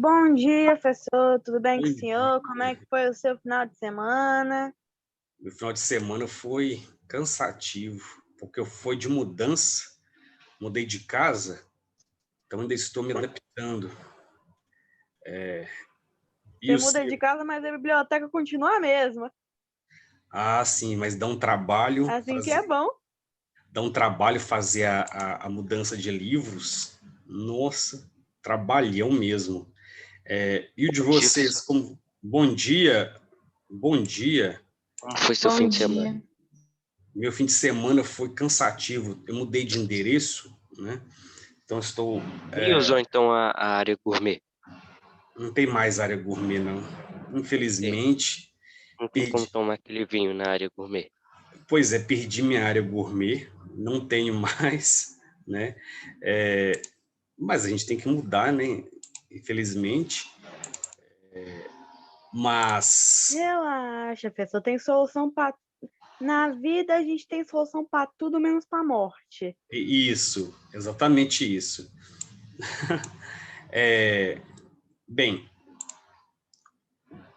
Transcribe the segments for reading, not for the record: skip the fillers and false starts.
Bom dia, professor. Tudo bem com o Bom senhor? Como é dia. que foi o seu final de semana? Meu final de semana foi cansativo, porque eu fui de mudança, mudei de casa, então ainda estou me adaptando. E Você o muda de seu? casa, mas a biblioteca continua a mesma. Ah, sim, mas dá um trabalho Assim que é fazer, bom. fazer a mudança de livros. Nossa, trabalhão mesmo. E o de Dia, vocês? professor. Bom dia, bom dia. Como foi seu Bom fim de semana? dia. Meu fim de semana foi cansativo. Eu mudei de endereço, né? Então estou. Nem usou então a área gourmet? Não tem mais área gourmet, não. É, Infelizmente, não tem como perdi. tomar aquele vinho na área gourmet. Pois é, perdi minha área gourmet, não tenho mais, né? É, mas a gente tem que mudar, né? Infelizmente. Mas Relaxa, professor. Tem solução para. Na vida, a gente tem solução para tudo menos para morte. isso, exatamente isso. Bem,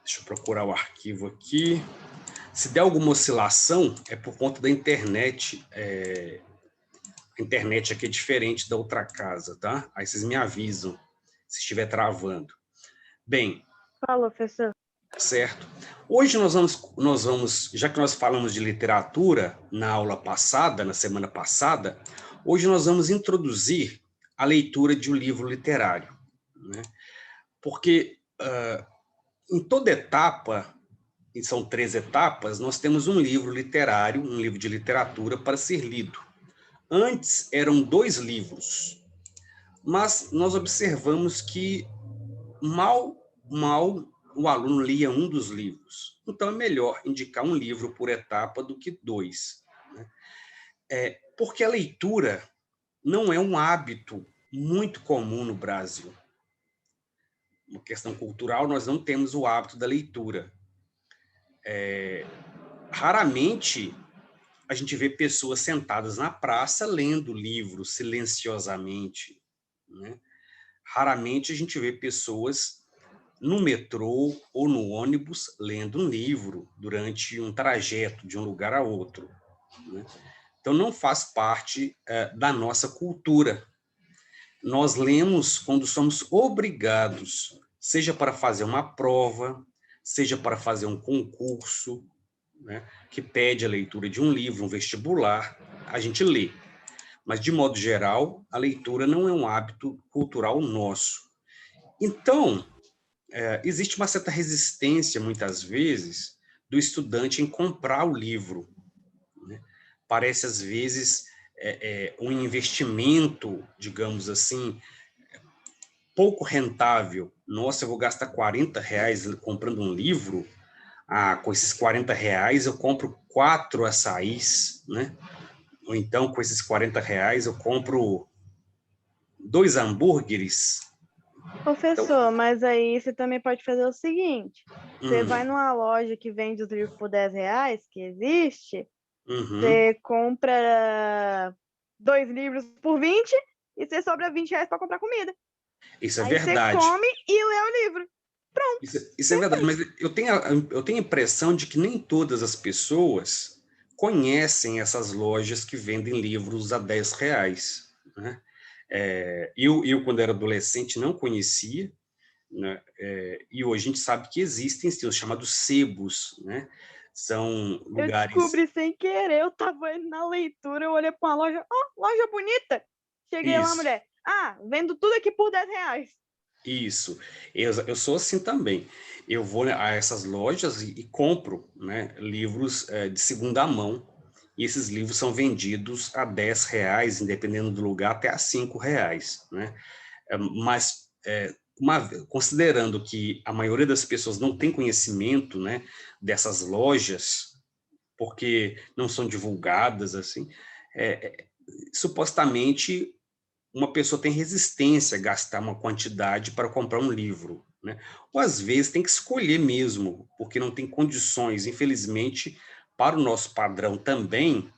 deixa eu procurar o arquivo aqui. Se der alguma oscilação, é por conta da internet. A internet aqui é diferente da outra casa, tá? Aí vocês me avisam se estiver travando. Bem, Falou, professor. certo. Hoje nós vamos, já que nós falamos de literatura na aula passada, na semana passada, hoje nós vamos introduzir a leitura de um livro literário, né? Porque em toda etapa, e são 3 etapas, nós temos um livro literário, um livro de literatura para ser lido. Antes eram 2 livros, mas nós observamos que mal o aluno lia um dos livros. Então é melhor indicar um livro por etapa do que 2, né? Porque a leitura não é um hábito muito comum no Brasil. Uma questão cultural, nós não temos o hábito da leitura. Raramente a gente vê pessoas sentadas na praça lendo livros silenciosamente, né? Raramente a gente vê pessoas no metrô ou no ônibus lendo um livro durante um trajeto de um lugar a outro, né? Então não faz parte da nossa cultura. Nós lemos quando somos obrigados, seja para fazer uma prova, seja para fazer um concurso, né, que pede a leitura de um livro, um vestibular, a gente lê. Mas, de modo geral, a leitura não é um hábito cultural nosso. Então, existe uma certa resistência, muitas vezes, do estudante em comprar o livro, né? Parece, às vezes, um investimento, digamos assim, pouco rentável. Nossa, eu vou gastar R$ 40 comprando um livro? Ah, com esses R$ 40 eu compro 4 açaís, né? Ou então, com esses R$ 40 eu compro 2 hambúrgueres. Então, Professor, mas aí você também pode fazer o seguinte: você vai hum, numa loja que vende os livros por R$ 10, que existe. uhum, Você compra 2 livros por 20 e você sobra R$ 20 para comprar comida. isso é Aí você verdade. come e lê o livro. Isso é verdade, mas Perfeito. eu tenho a impressão de que nem todas as pessoas conhecem essas lojas que vendem livros a R$ 10, né? Eu, quando era adolescente, não conhecia, né? E hoje a gente sabe que existem sim, os chamados sebos, né? São Eu lugares. descobri sem querer, eu tava indo na leitura, eu olhei pra uma loja, ó, loja bonita. Cheguei lá, Isso, mulher, vendo tudo aqui por R$ 10. isso. Eu sou assim também. Eu vou a essas lojas e compro, né, livros de segunda mão. E esses livros são vendidos a R$ 10, dependendo do lugar, até a R$ 5, né? Mas considerando que a maioria das pessoas não tem conhecimento, né, dessas lojas, porque não são divulgadas assim, supostamente uma pessoa tem resistência a gastar uma quantidade para comprar um livro, né? Ou às vezes tem que escolher mesmo, porque não tem condições. Infelizmente, para o nosso padrão também,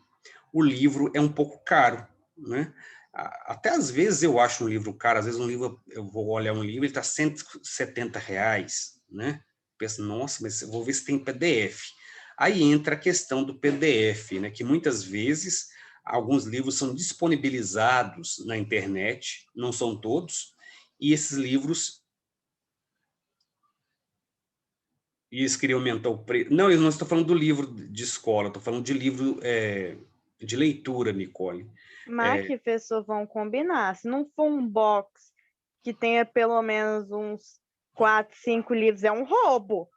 o livro é um pouco caro, né? Até às vezes eu acho um livro caro, às vezes um livro, eu vou olhar um livro, ele está R$ 170, né? Penso, nossa, mas eu vou ver se tem PDF. Aí entra a questão do PDF, né? Que muitas vezes alguns livros são disponibilizados na internet, não são todos, e esses livros, e eles queriam aumentar o preço. Não, eu não estou falando do livro de escola, estou falando de livro de leitura, Nicole. Mas que pessoas vão combinar? Se não for um box que tenha pelo menos uns 4, 5 livros, é um roubo.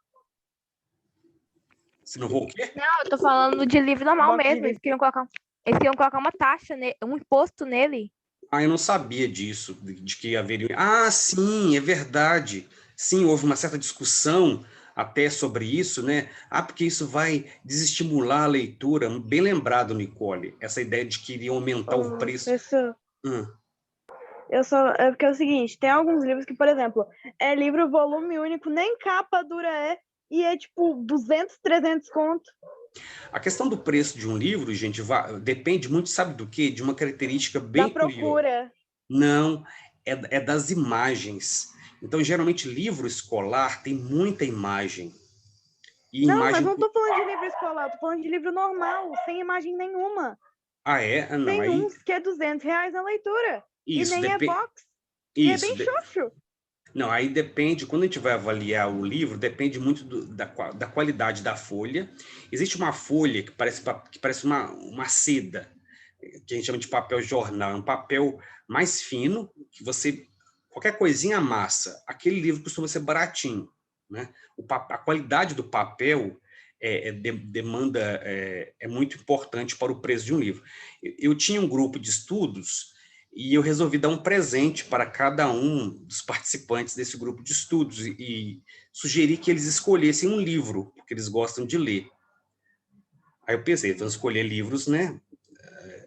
Se não for o quê? Não, eu tô falando de livro normal Box de mesmo. Eles queriam colocar uma taxa, um imposto nele. Eu não sabia disso, de que haveria... sim, é verdade. Sim, houve uma certa discussão até sobre isso, né? Porque isso vai desestimular a leitura. Bem lembrado, Nicole, essa ideia de que iria aumentar o preço. Professor, Hum. é porque é o seguinte, tem alguns livros que, por exemplo, é livro volume único, nem capa dura e é tipo 200, 300 conto. A questão do preço de um livro, gente, depende muito, sabe do quê? De uma característica bem Da procura. curiosa. Não, é das imagens. Então, geralmente, livro escolar tem muita imagem. Mas não tô falando de livro escolar, tô falando de livro normal, sem imagem nenhuma. Não, tem aí... uns que é R$ 200 na leitura. Isso, e nem é box. E é bem xoxo. Não, aí depende, quando a gente vai avaliar o livro, depende muito da qualidade da folha. Existe uma folha que parece uma seda, que a gente chama de papel jornal, é um papel mais fino, que você, qualquer coisinha amassa. Aquele livro costuma ser baratinho, né? A qualidade do papel é muito importante para o preço de um livro. Eu tinha um grupo de estudos e eu resolvi dar um presente para cada um dos participantes desse grupo de estudos e sugeri que eles escolhessem um livro, porque eles gostam de ler. Aí eu pensei, vamos escolher livros, né,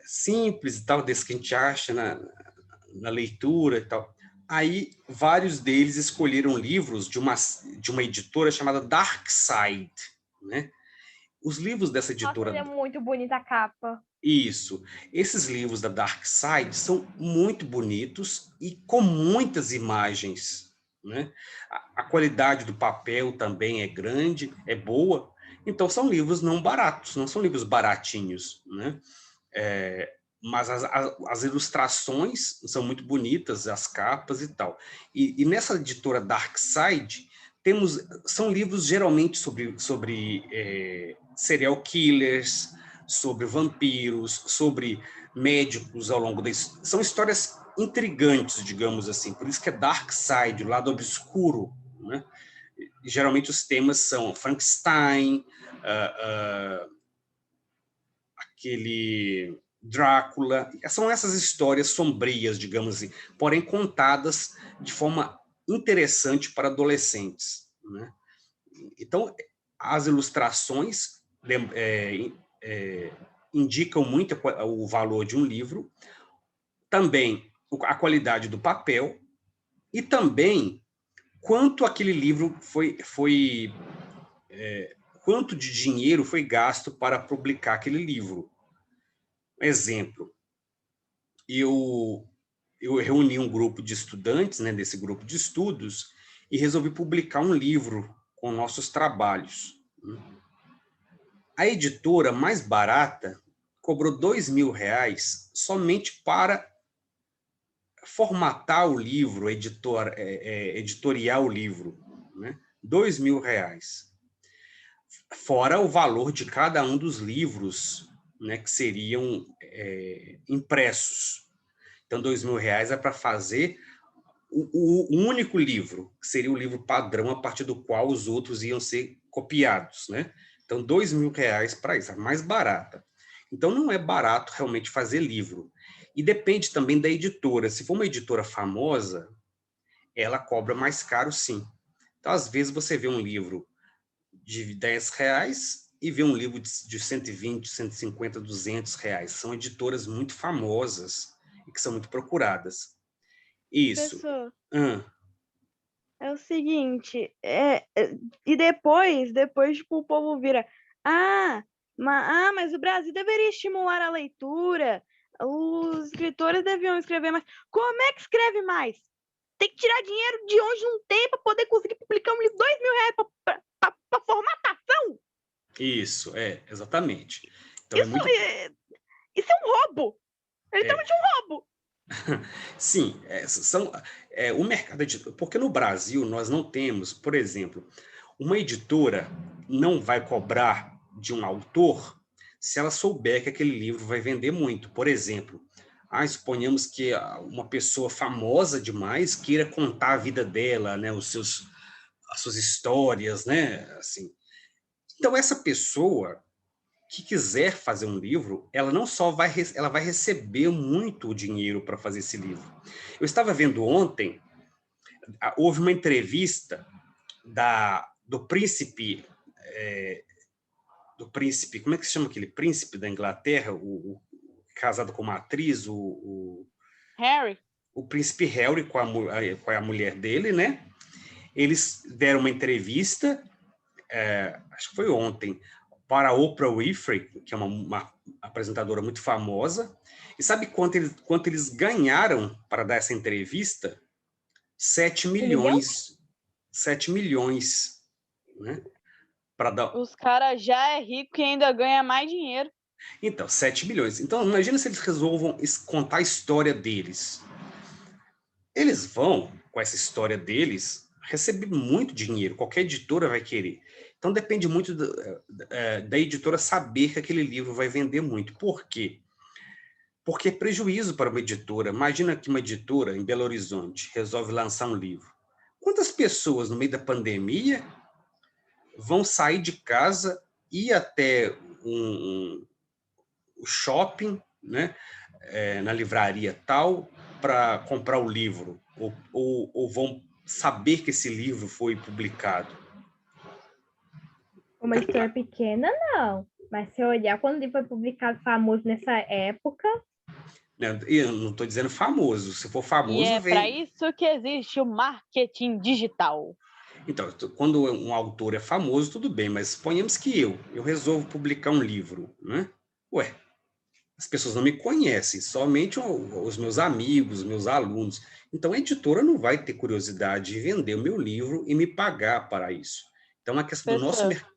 simples e tal, desses que a gente acha na leitura e tal. Aí vários deles escolheram livros de uma editora chamada Dark Side, né? Os livros dessa editora... Nossa, é muito bonita a capa. Isso. Esses livros da Dark Side são muito bonitos e com muitas imagens, né? A qualidade do papel também é grande, é boa. Então, são livros não baratos, não são livros baratinhos, né? Mas as ilustrações são muito bonitas, as capas e tal. E nessa editora Dark Side, são livros geralmente sobre serial killers, sobre vampiros, sobre médicos ao longo da história. São histórias intrigantes, digamos assim. Por isso que é Dark Side, o lado obscuro, né? E, geralmente os temas são Frankenstein, aquele Drácula. São essas histórias sombrias, digamos assim, porém contadas de forma interessante para adolescentes, né? Então, as ilustrações indicam muito o valor de um livro, também a qualidade do papel e também quanto aquele livro quanto de dinheiro foi gasto para publicar aquele livro. Exemplo, eu reuni um grupo de estudantes, né, desse grupo de estudos, e resolvi publicar um livro com nossos trabalhos. A editora mais barata cobrou R$ 2.000 somente para formatar o livro, editoriar o livro, né? R$ 2.000. Fora o valor de cada um dos livros, né, que seriam impressos. Então, R$ 2.000 é para fazer o único livro, que seria o livro padrão a partir do qual os outros iam ser copiados, né? Então, R$ 2.000 para isso, a mais barata. Então, não é barato realmente fazer livro. E depende também da editora. Se for uma editora famosa, ela cobra mais caro, sim. Então, às vezes, você vê um livro de R$ 10 e vê um livro de 120, 150, R$ 200. São editoras muito famosas e que são muito procuradas. Isso. Professor, é o seguinte, e depois tipo, o povo vira, mas o Brasil deveria estimular a leitura, Os escritores deviam escrever mais. Como é que escreve mais? Tem que tirar dinheiro de onde não tem para poder conseguir publicar um livro, R$ 2.000 para formatação. Isso, exatamente. Então Isso é um roubo. É literalmente um roubo. Sim, o mercado editor, porque no Brasil nós não temos, por exemplo, uma editora não vai cobrar de um autor se ela souber que aquele livro vai vender muito. Por exemplo, suponhamos que uma pessoa famosa demais queira contar a vida dela, né, as suas histórias, né, assim. Então essa pessoa que quiser fazer um livro, ela não só ela vai receber muito dinheiro para fazer esse livro. Eu estava vendo ontem, houve uma entrevista do príncipe, como é que se chama aquele príncipe da Inglaterra, casado com uma atriz, Harry. O príncipe Harry com a mulher dele, né? Eles deram uma entrevista, acho que foi ontem, para a Oprah Winfrey, que é uma apresentadora muito famosa. E sabe quanto eles ganharam para dar essa entrevista? 7 milhões. 7 milhões, né? Os caras já é rico e ainda ganha mais dinheiro. Então, 7 milhões. Então, imagina se eles resolvam contar a história deles. Eles vão, com essa história deles, receber muito dinheiro. Qualquer editora vai querer. Então, depende muito da editora saber que aquele livro vai vender muito. Por quê? Porque é prejuízo para uma editora. Imagina que uma editora em Belo Horizonte resolve lançar um livro. Quantas pessoas, no meio da pandemia, vão sair de casa, ir até um shopping, né, na livraria tal, para comprar o livro? Ou vão saber que esse livro foi publicado? Uma editora pequena, não. Mas se eu olhar quando ele foi publicado famoso nessa época... Eu não estou dizendo famoso. Se for famoso, e é para isso que existe o marketing digital. Então, quando um autor é famoso, tudo bem, mas suponhamos que eu resolvo publicar um livro, né? Ué, as pessoas não me conhecem, somente os meus amigos, meus alunos. Então, a editora não vai ter curiosidade de vender o meu livro e me pagar para isso. Então, a questão do nosso mercado...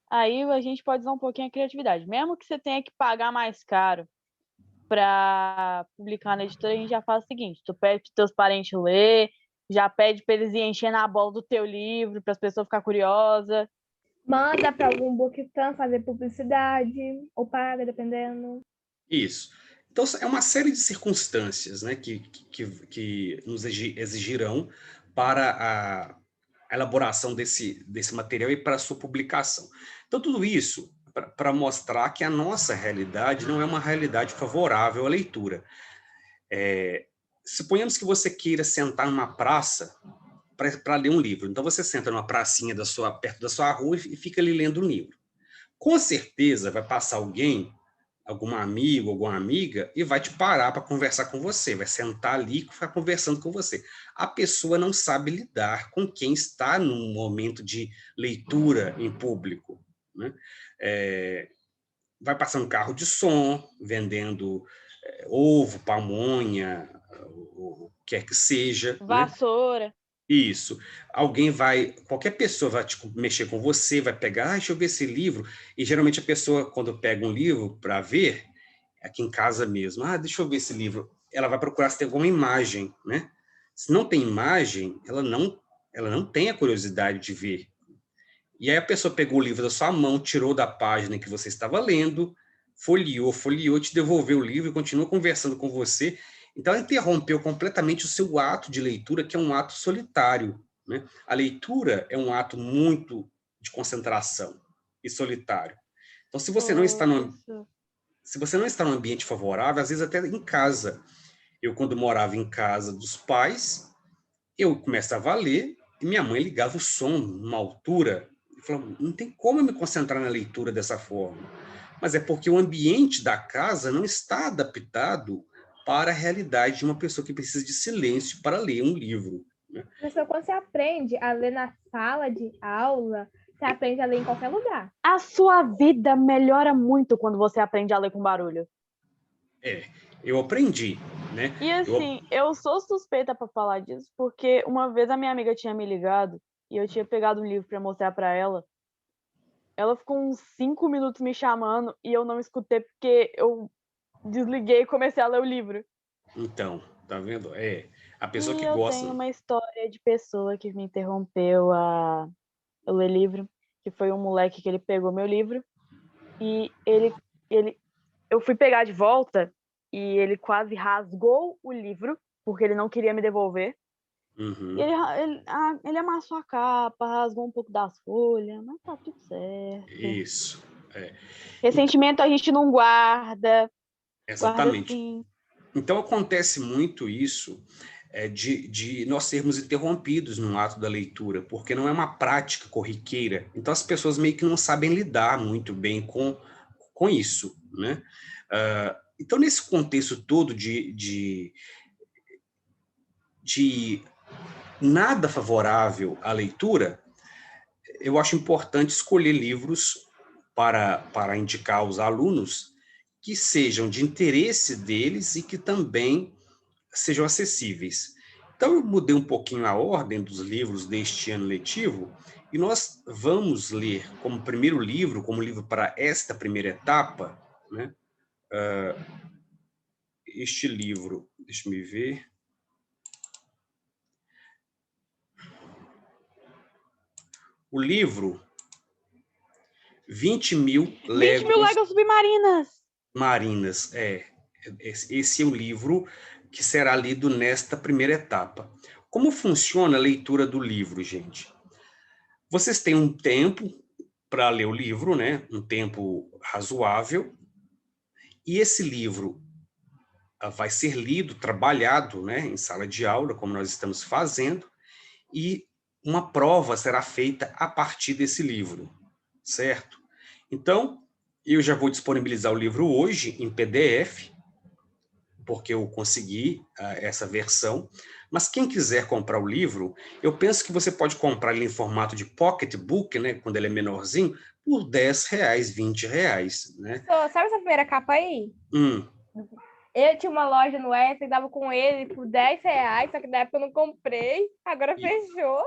Aí a gente pode usar um pouquinho a criatividade. Mesmo que você tenha que pagar mais caro para publicar na editora, a gente já faz o seguinte: tu pede para teus parentes ler, já pede para eles encher na bola do teu livro, para as pessoas ficarem curiosas. Manda para algum bookstore fazer publicidade, ou paga, dependendo. Isso. Então, é uma série de circunstâncias, né, que nos exigirão para a elaboração desse material e para a sua publicação. Então, tudo isso para mostrar que a nossa realidade não é uma realidade favorável à leitura. Suponhamos que você queira sentar numa praça para ler um livro. Então, você senta numa pracinha perto da sua rua e fica ali lendo um livro. Com certeza vai passar algum amigo, alguma amiga, e vai te parar para conversar com você, vai sentar ali e ficar conversando com você. A pessoa não sabe lidar com quem está num momento de leitura em público, né? Vai passar um carro de som, vendendo ovo, pamonha, o que quer que seja. Vassoura. Né? Isso. Qualquer pessoa vai mexer com você, vai pegar, deixa eu ver esse livro. E geralmente a pessoa, quando pega um livro para ver, aqui em casa mesmo, deixa eu ver esse livro, ela vai procurar se tem alguma imagem, né? Se não tem imagem, ela não tem a curiosidade de ver. E aí a pessoa pegou o livro da sua mão, tirou da página que você estava lendo, folheou, te devolveu o livro e continua conversando com você. Então, ela interrompeu completamente o seu ato de leitura, que é um ato solitário, né? A leitura é um ato muito de concentração e solitário. Então, se você não está num ambiente favorável, às vezes até em casa. Eu, quando morava em casa dos pais, eu começava a ler e minha mãe ligava o som numa altura e falava, não tem como eu me concentrar na leitura dessa forma. Mas é porque o ambiente da casa não está adaptado para a realidade de uma pessoa que precisa de silêncio para ler um livro. Né? Professor, quando você aprende a ler na sala de aula, você aprende a ler em qualquer lugar. A sua vida melhora muito quando você aprende a ler com barulho. Eu aprendi, né? E assim, eu sou suspeita para falar disso, porque uma vez a minha amiga tinha me ligado e eu tinha pegado um livro para mostrar para ela. Ela ficou uns 5 minutos me chamando e eu não escutei porque eu desliguei e comecei a ler o livro. Então, tá vendo? A pessoa E que eu gosta. tenho uma história de pessoa que me interrompeu a ler livro, que foi um moleque que ele pegou meu livro e eu fui pegar de volta e ele quase rasgou o livro porque ele não queria me devolver. E Uhum. ele amassou a capa, rasgou um pouco das folhas, mas tá tudo certo. Isso. Então, Ressentimento a gente não guarda exatamente. sim. Então, acontece muito isso de nós sermos interrompidos no ato da leitura, porque não é uma prática corriqueira. Então, as pessoas meio que não sabem lidar muito bem com isso, né? Então, nesse contexto todo de nada favorável à leitura, eu acho importante escolher livros para indicar aos alunos que sejam de interesse deles e que também sejam acessíveis. Então, eu mudei um pouquinho a ordem dos livros deste ano letivo e nós vamos ler como primeiro livro, como livro para esta primeira etapa, né? Este livro, deixa eu me ver. O livro 20.000 20 mil léguas léguas submarinas! marinas. Esse é o livro que será lido nesta primeira etapa. Como funciona a leitura do livro, gente? Vocês têm um tempo para ler o livro, né? Um tempo razoável, e esse livro vai ser lido, trabalhado, né, em sala de aula, como nós estamos fazendo, e uma prova será feita a partir desse livro, certo? Então, eu já vou disponibilizar o livro hoje em PDF, porque eu consegui essa versão, mas quem quiser comprar o livro, eu penso que você pode comprar ele em formato de pocketbook, né, quando ele é menorzinho, por R$10, R$20, né? Sabe essa primeira capa aí? Hum. Eu tinha uma loja no Extra e dava com ele por R$10, só que na época eu não comprei, agora fechou.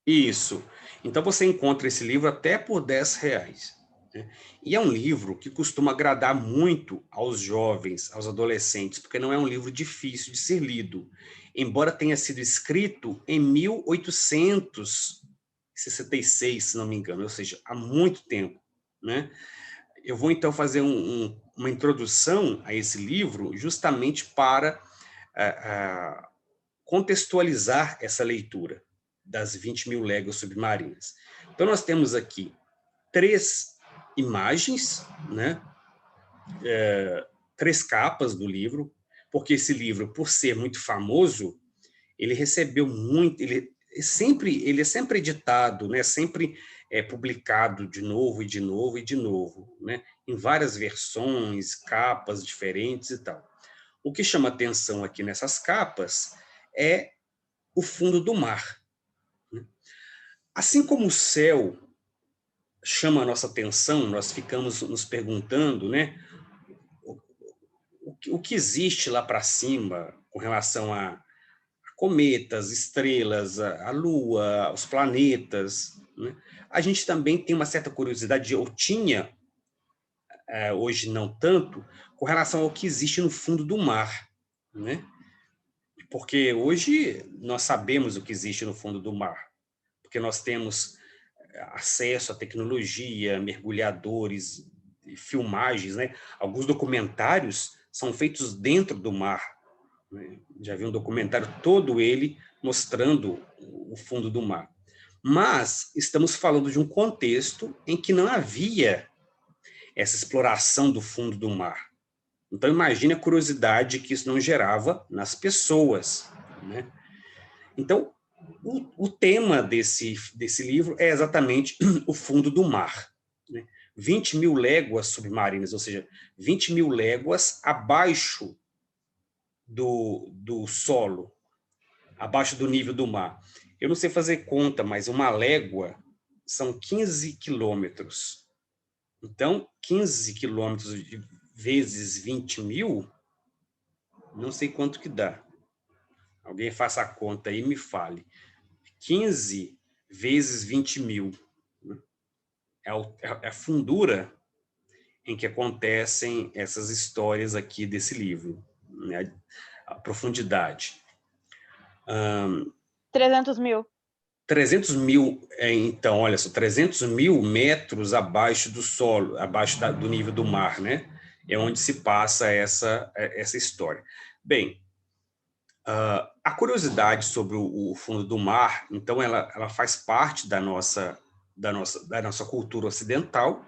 Isso. Então você encontra esse livro até por R$10. Né? E é um livro que costuma agradar muito aos jovens, aos adolescentes, porque não é um livro difícil de ser lido. Embora tenha sido escrito em 1866, se não me engano, ou seja, há muito tempo. Né? Eu vou então fazer uma introdução a esse livro justamente para contextualizar essa leitura das 20.000 léguas submarinas. Então, nós temos aqui 3 imagens, né? 3 capas do livro, porque esse livro, por ser muito famoso, ele recebeu muito, ele é sempre editado, né? Sempre publicado de novo e de novo e de novo, né? Em várias versões, capas diferentes e tal. O que chama atenção aqui nessas capas é o fundo do mar. Assim como o céu chama a nossa atenção, nós ficamos nos perguntando, né, o que existe lá para cima com relação a cometas, estrelas, a Lua, os planetas. Né? A gente também tem uma certa curiosidade, eu tinha, hoje não tanto, com relação ao que existe no fundo do mar. Né? Porque hoje nós sabemos o que existe no fundo do mar, porque nós temos acesso à tecnologia, mergulhadores, filmagens, né? Alguns documentários são feitos dentro do mar. Né? Já vi um documentário todo ele mostrando o fundo do mar. Mas estamos falando de um contexto em que não havia essa exploração do fundo do mar. Então imagine a curiosidade que isso não gerava nas pessoas, né? Então, o tema desse livro é exatamente o fundo do mar. Né? 20.000 léguas submarinas, ou seja, 20.000 léguas abaixo do solo, abaixo do nível do mar. Eu não sei fazer conta, mas uma légua são 15 quilômetros. Então, 15 quilômetros vezes 20.000 não sei quanto que dá. Alguém faça a conta aí e me fale. 15 vezes 20 mil. Né? É a fundura em que acontecem essas histórias aqui desse livro, né? A profundidade. 300 mil. 300 mil, então, olha só, 300 mil metros abaixo do solo, abaixo do nível do mar, né? É onde se passa essa história. Bem, a curiosidade sobre o fundo do mar, então, ela faz parte da nossa cultura ocidental,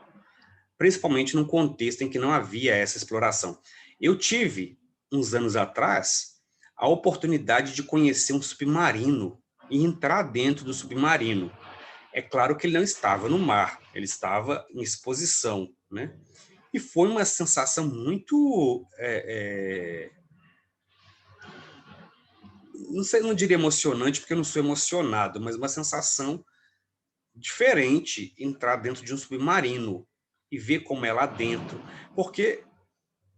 principalmente num contexto em que não havia essa exploração. Eu tive, uns anos atrás, a oportunidade de conhecer um submarino e entrar dentro do submarino. É claro que ele não estava no mar, ele estava em exposição, né? E foi uma sensação muito... não sei, não diria emocionante, porque eu não sou emocionado, mas uma sensação diferente entrar dentro de um submarino e ver como é lá dentro, porque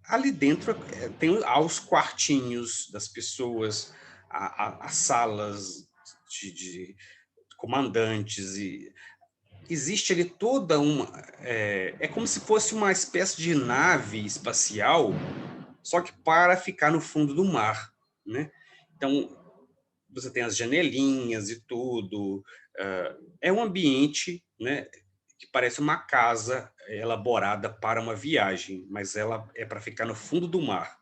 ali dentro tem os quartinhos das pessoas, as salas de comandantes, e existe ali toda uma... É como se fosse uma espécie de nave espacial, só que para ficar no fundo do mar, né? Então, você tem as janelinhas e tudo, é um ambiente, né, que parece uma casa elaborada para uma viagem, mas ela é para ficar no fundo do mar.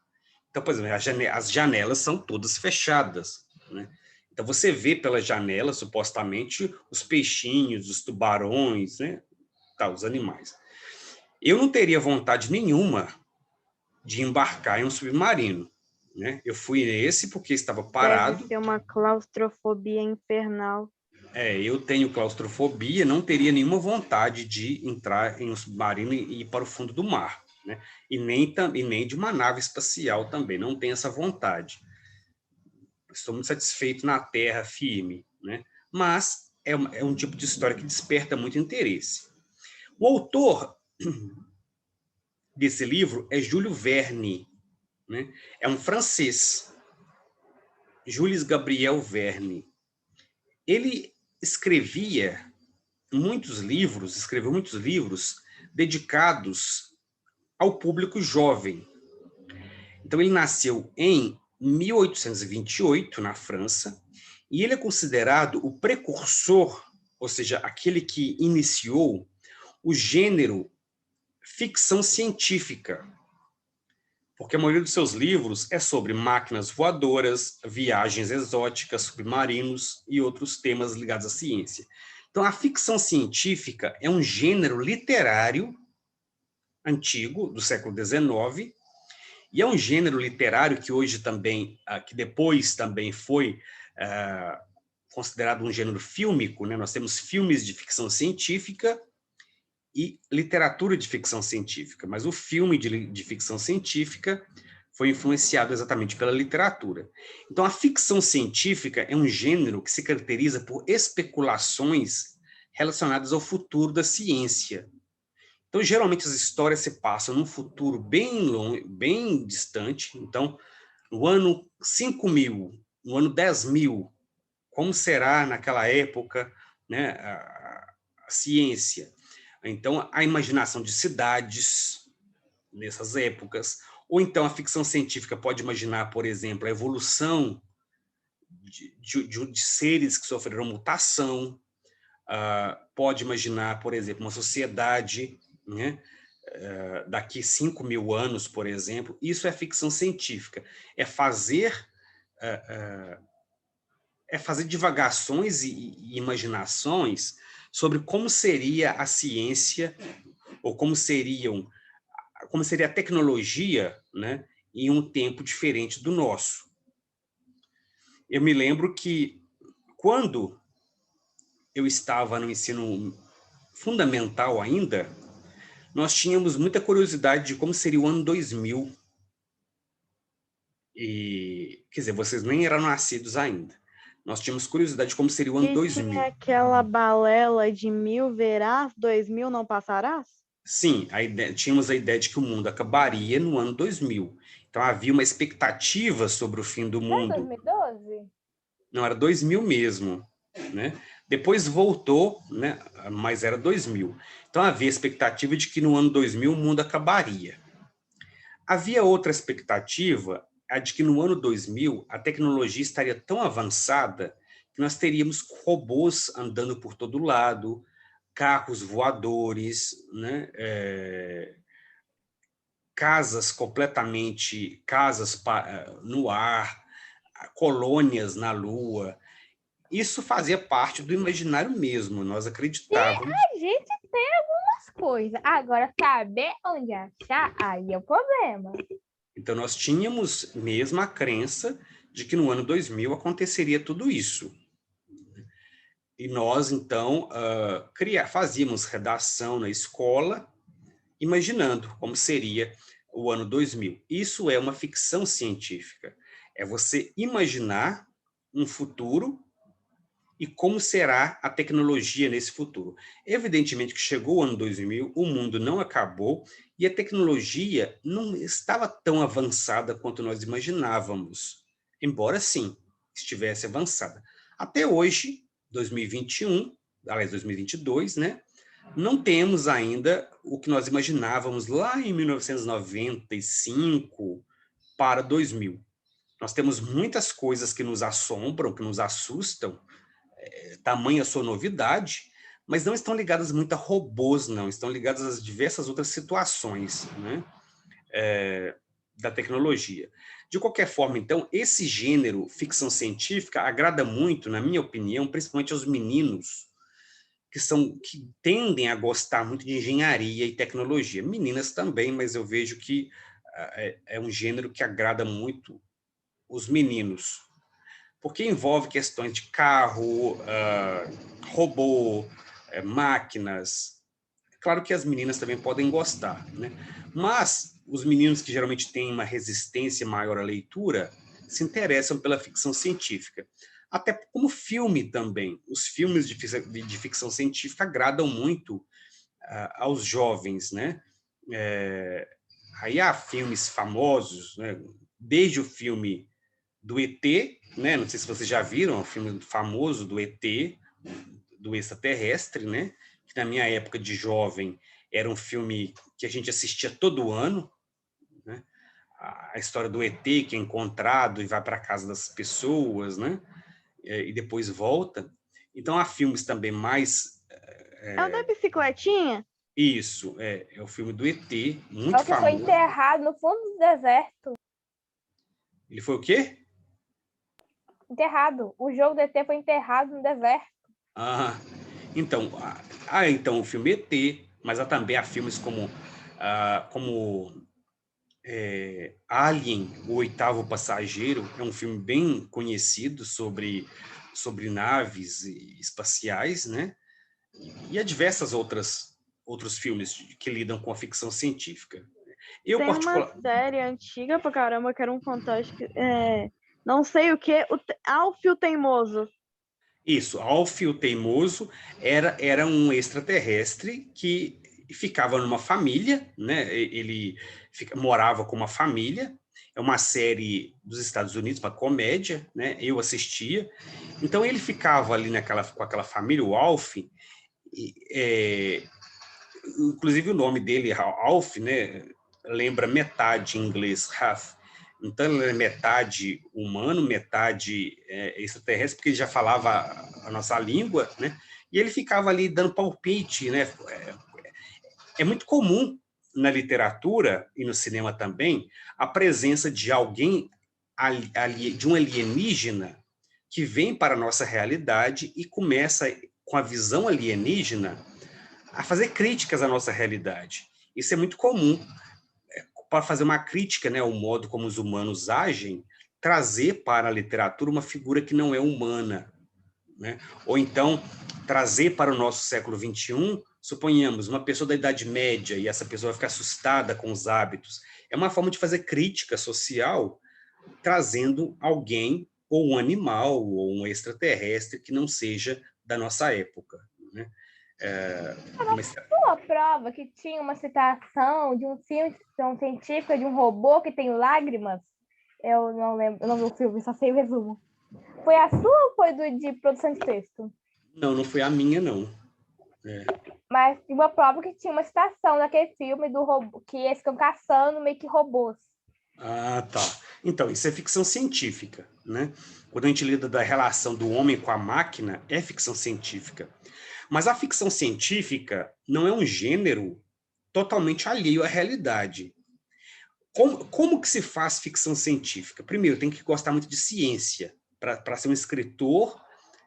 Então, por exemplo, as janelas são todas fechadas, né? Então, você vê pela janela, supostamente, os peixinhos, os tubarões, né? Tá, os animais. Eu não teria vontade nenhuma de embarcar em um submarino, né? Eu fui nesse porque estava parado. Deve ser uma claustrofobia infernal. Eu tenho claustrofobia, não teria nenhuma vontade de entrar em um submarino e ir para o fundo do mar, né? E nem de uma nave espacial também, não tenho essa vontade. Estou muito satisfeito na terra firme, né? Mas é um tipo de história que desperta muito interesse. O autor desse livro é Júlio Verne, né? É um francês, Jules Gabriel Verne. Ele escreveu muitos livros dedicados ao público jovem. Então, ele nasceu em 1828, na França, e ele é considerado o precursor, ou seja, aquele que iniciou o gênero ficção científica, porque a maioria dos seus livros é sobre máquinas voadoras, viagens exóticas, submarinos e outros temas ligados à ciência. Então, a ficção científica é um gênero literário antigo, do século XIX, e é um gênero literário que hoje também, que depois também foi considerado um gênero fílmico, né? Nós temos filmes de ficção científica e literatura de ficção científica, mas o filme de ficção científica foi influenciado exatamente pela literatura. Então, a ficção científica é um gênero que se caracteriza por especulações relacionadas ao futuro da ciência. Então, geralmente, as histórias se passam num futuro bem longe, bem distante. Então, no ano 5000, no ano 10.000, como será naquela época, né, a ciência? Então, a imaginação de cidades nessas épocas, ou então a ficção científica pode imaginar, por exemplo, a evolução de seres que sofreram mutação, pode imaginar, por exemplo, uma sociedade, né, daqui 5.000 anos, por exemplo. Isso é ficção científica, é fazer divagações e imaginações sobre como seria a ciência, ou como seria a tecnologia, né, em um tempo diferente do nosso. Eu me lembro que, quando eu estava no ensino fundamental ainda, nós tínhamos muita curiosidade de como seria o ano 2000. Quer dizer, vocês nem eram nascidos ainda. Nós tínhamos curiosidade de como seria o ano 2000. Tinha aquela balela de 1000 verás, 2000 não passarás? Sim, tínhamos a ideia de que o mundo acabaria no ano 2000. Então, havia uma expectativa sobre o fim do Não é mundo. 2012? Não, era 2000 mesmo, né? Depois voltou, né? Mas era 2000. Então, havia expectativa de que no ano 2000 o mundo acabaria. Havia outra expectativa, a de que no ano 2000 a tecnologia estaria tão avançada que nós teríamos robôs andando por todo lado, carros voadores, né? Casas no ar, colônias na Lua. Isso fazia parte do imaginário mesmo, nós acreditávamos. A gente tem algumas coisas. Agora, saber onde achar, aí é o problema. Então, nós tínhamos mesmo a crença de que no ano 2000 aconteceria tudo isso. E nós, então, fazíamos redação na escola, imaginando como seria o ano 2000. Isso é uma ficção científica. É você imaginar um futuro e como será a tecnologia nesse futuro. Evidentemente que chegou o ano 2000, o mundo não acabou e a tecnologia não estava tão avançada quanto nós imaginávamos, embora sim estivesse avançada. Até hoje, 2021, aliás, 2022, né? Não temos ainda o que nós imaginávamos lá em 1995 para 2000. Nós temos muitas coisas que nos assombram, que nos assustam, tamanha sua novidade, mas não estão ligadas muito a robôs, não, estão ligadas às diversas outras situações, né, da tecnologia. De qualquer forma, então, esse gênero ficção científica agrada muito, na minha opinião, principalmente aos meninos, que tendem a gostar muito de engenharia e tecnologia. Meninas também, mas eu vejo que é um gênero que agrada muito os meninos, porque envolve questões de carro, robô, máquinas. Claro que as meninas também podem gostar, né? Mas os meninos que geralmente têm uma resistência maior à leitura se interessam pela ficção científica. Até como filme também. Os filmes de ficção científica agradam muito aos jovens, né? Aí há filmes famosos, né? Desde o filme do ET, né? Não sei se vocês já viram, um filme famoso do ET, do extraterrestre, né? Que na minha época de jovem era um filme que a gente assistia todo ano, né? A história do ET que é encontrado e vai para a casa das pessoas, né? E depois volta. Então há filmes também mais... É o da bicicletinha? Isso, é o filme do ET, É muito o que foi famoso. enterrado no fundo do deserto. Ele foi o quê? Enterrado. O jogo do ET foi enterrado no deserto. Então, então o filme ET, mas há filmes como Alien, o Oitavo Passageiro, é um filme bem conhecido sobre naves espaciais, né? E há diversas outros filmes que lidam com a ficção científica. Eu, Tem uma particular... série antiga pra caramba que era um fantástico. Não sei o que. Alfio Teimoso. Isso, Alf o Teimoso era um extraterrestre que ficava numa família, né? Ele morava com uma família. É uma série dos Estados Unidos, uma comédia, né? Eu assistia. Então ele ficava ali com aquela família, o Alf. Inclusive o nome dele, Alf, né? Lembra metade em inglês, half. Então ele é metade humano, metade extraterrestre, porque ele já falava a nossa língua, né? E ele ficava ali dando palpite, né? É muito comum na literatura e no cinema também a presença de alguém, de um alienígena que vem para a nossa realidade e começa, com a visão alienígena, a fazer críticas à nossa realidade. Isso é muito comum, para fazer uma crítica, né, ao modo como os humanos agem, trazer para a literatura uma figura que não é humana, né? Ou então trazer para o nosso século XXI, suponhamos, uma pessoa da Idade Média e essa pessoa vai ficar assustada com os hábitos. É uma forma de fazer crítica social, trazendo alguém, ou um animal, ou um extraterrestre que não seja da nossa época, né? Mas, Sua prova que tinha uma citação de um filme de ficção científica de um robô que tem lágrimas. Eu não lembro o nome do filme, só sei o resumo. Foi a sua ou foi de produção de texto? não foi a minha, não. Mas tinha uma prova que tinha uma citação daquele filme do robô, que eles ficam caçando meio que robôs. Ah, tá. Então, isso é ficção científica, né? Quando a gente lida da relação do homem com a máquina, é ficção científica. Mas a ficção científica não é um gênero totalmente alheio à realidade. Como que se faz ficção científica? Primeiro, tem que gostar muito de ciência para ser um escritor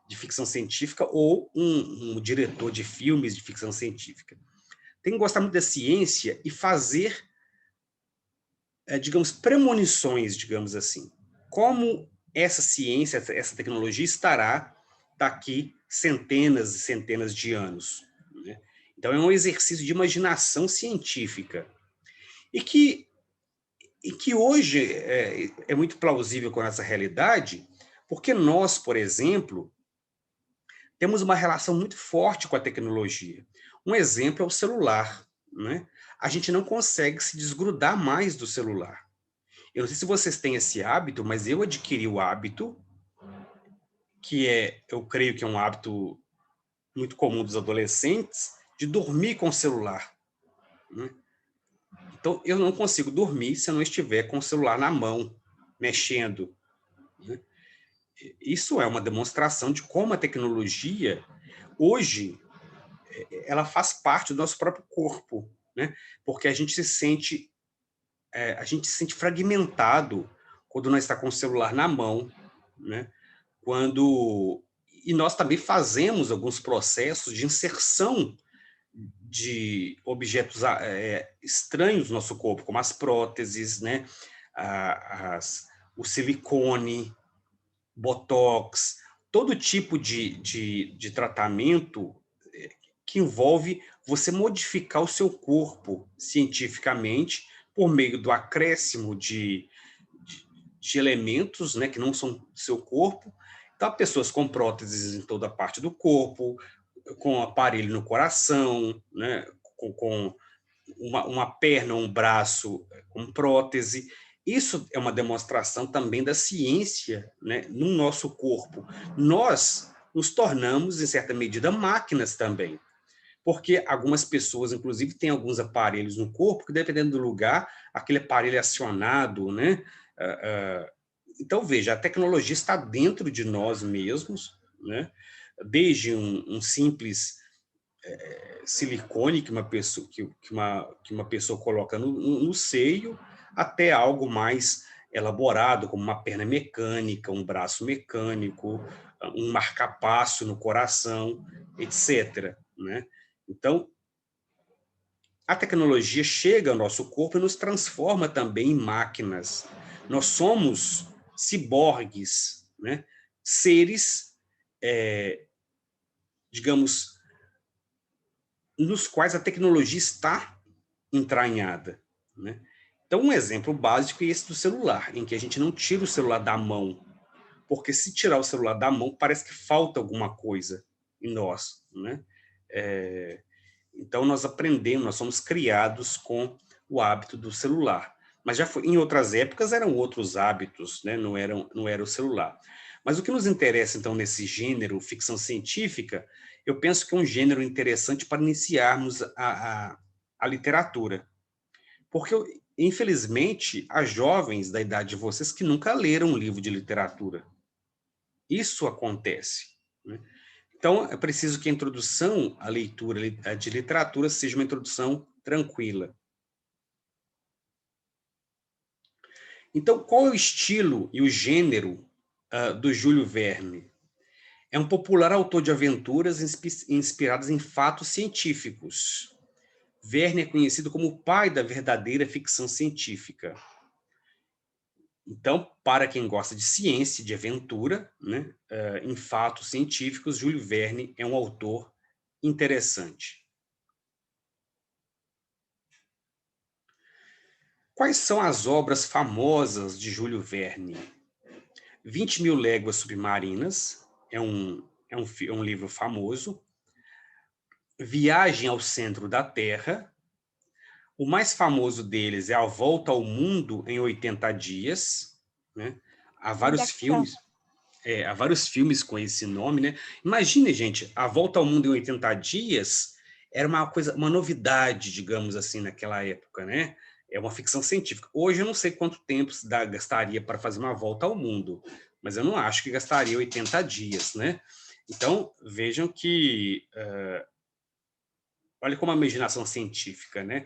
de ficção científica ou um diretor de filmes de ficção científica. Tem que gostar muito da ciência e fazer, digamos, premonições, digamos assim. Como essa ciência, essa tecnologia estará daqui centenas e centenas de anos, né? Então, é um exercício de imaginação científica. E que hoje é muito plausível com essa realidade, porque nós, por exemplo, temos uma relação muito forte com a tecnologia. Um exemplo é o celular, né? A gente não consegue se desgrudar mais do celular. Eu não sei se vocês têm esse hábito, mas eu adquiri o hábito, eu creio que é um hábito muito comum dos adolescentes, de dormir com o celular, né? Então, eu não consigo dormir se eu não estiver com o celular na mão, mexendo, né? Isso é uma demonstração de como a tecnologia, hoje, ela faz parte do nosso próprio corpo, né? Porque a gente se sente fragmentado quando nós está com o celular na mão, né? E nós também fazemos alguns processos de inserção de objetos estranhos no nosso corpo, como as próteses, né? O silicone, botox, todo tipo de tratamento que envolve você modificar o seu corpo cientificamente por meio do acréscimo de elementos, né, que não são do seu corpo. Então, pessoas com próteses em toda a parte do corpo, com aparelho no coração, né, com uma perna, um braço com prótese. Isso é uma demonstração também da ciência, né, no nosso corpo. Nós nos tornamos, em certa medida, máquinas também, porque algumas pessoas, inclusive, têm alguns aparelhos no corpo que, dependendo do lugar, aquele aparelho é acionado, né? Então, veja, a tecnologia está dentro de nós mesmos, né? Desde um simples silicone que uma pessoa coloca no seio, até algo mais elaborado, como uma perna mecânica, um braço mecânico, um marca-passo no coração, etc., né? Então, a tecnologia chega ao nosso corpo e nos transforma também em máquinas. Nós somos ciborgues, né? Seres, digamos, nos quais a tecnologia está entranhada, né? Então, um exemplo básico é esse do celular, em que a gente não tira o celular da mão, porque se tirar o celular da mão, parece que falta alguma coisa em nós, né? Então, nós aprendemos, nós somos criados com o hábito do celular. Mas em outras épocas eram outros hábitos, né? Não era o celular. Mas o que nos interessa, então, nesse gênero ficção científica, eu penso que é um gênero interessante para iniciarmos a literatura. Porque, infelizmente, há jovens da idade de vocês que nunca leram um livro de literatura. Isso acontece, né? Então, é preciso que a introdução à leitura de literatura seja uma introdução tranquila. Então, qual é o estilo e o gênero do Júlio Verne? É um popular autor de aventuras inspiradas em fatos científicos. Verne é conhecido como o pai da verdadeira ficção científica. Então, para quem gosta de ciência, de aventura, né, em fatos científicos, Júlio Verne é um autor interessante. Quais são as obras famosas de Júlio Verne? 20.000 Léguas Submarinas é um livro famoso. Viagem ao Centro da Terra. O mais famoso deles é A Volta ao Mundo em 80 Dias, né? Há vários filmes, há vários filmes com esse nome, né? Imagine, gente, A Volta ao Mundo em 80 Dias era uma novidade, digamos assim, naquela época, né? É uma ficção científica. Hoje eu não sei quanto tempo gastaria para fazer uma volta ao mundo, mas eu não acho que gastaria 80 dias, né? Então, vejam que olha como a imaginação científica, né?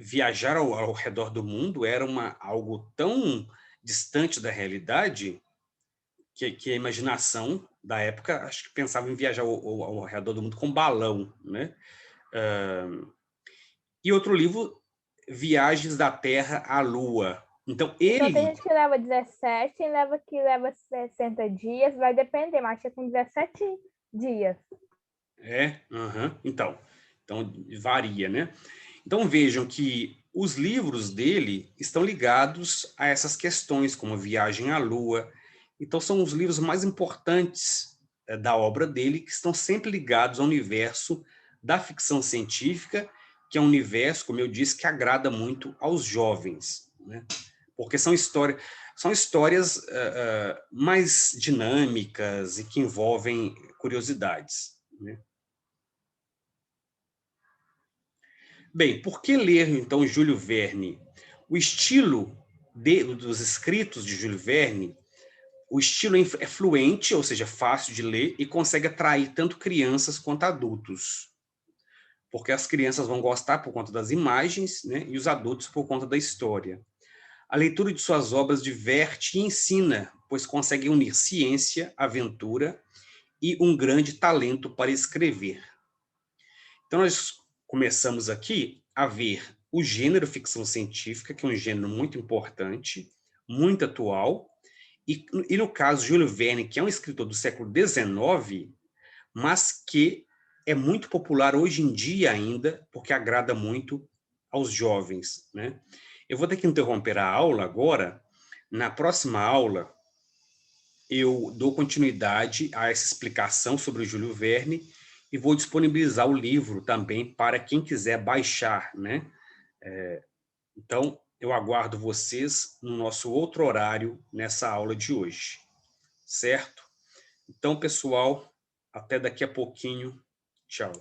Viajar ao redor do mundo era algo tão distante da realidade que a imaginação da época, acho que pensava em viajar ao redor do mundo com balão, né? E outro livro, Viagens da Terra à Lua. Então, Então tem ele... gente que leva 17, tem que leva 60 dias, vai depender, mas é com 17 dias. Então varia, né? Então vejam que os livros dele estão ligados a essas questões, como a Viagem à Lua. Então são os livros mais importantes da obra dele, que estão sempre ligados ao universo da ficção científica, que é um universo, como eu disse, que agrada muito aos jovens, né? Porque são histórias mais dinâmicas e que envolvem curiosidades, né? Bem, por que ler, então, Júlio Verne? O estilo dos escritos de Júlio Verne, o estilo é fluente, ou seja, fácil de ler, e consegue atrair tanto crianças quanto adultos. Porque as crianças vão gostar por conta das imagens, né, e os adultos por conta da história. A leitura de suas obras diverte e ensina, pois consegue unir ciência, aventura e um grande talento para escrever. Então, nós começamos aqui a ver o gênero ficção científica, que é um gênero muito importante, muito atual, e no caso, Júlio Verne, que é um escritor do século XIX, mas que é muito popular hoje em dia ainda, porque agrada muito aos jovens, né? Eu vou ter que interromper a aula agora. Na próxima aula, eu dou continuidade a essa explicação sobre o Júlio Verne e vou disponibilizar o livro também para quem quiser baixar, né? Então, eu aguardo vocês no nosso outro horário nessa aula de hoje, certo? Então, pessoal, até daqui a pouquinho. Tchau.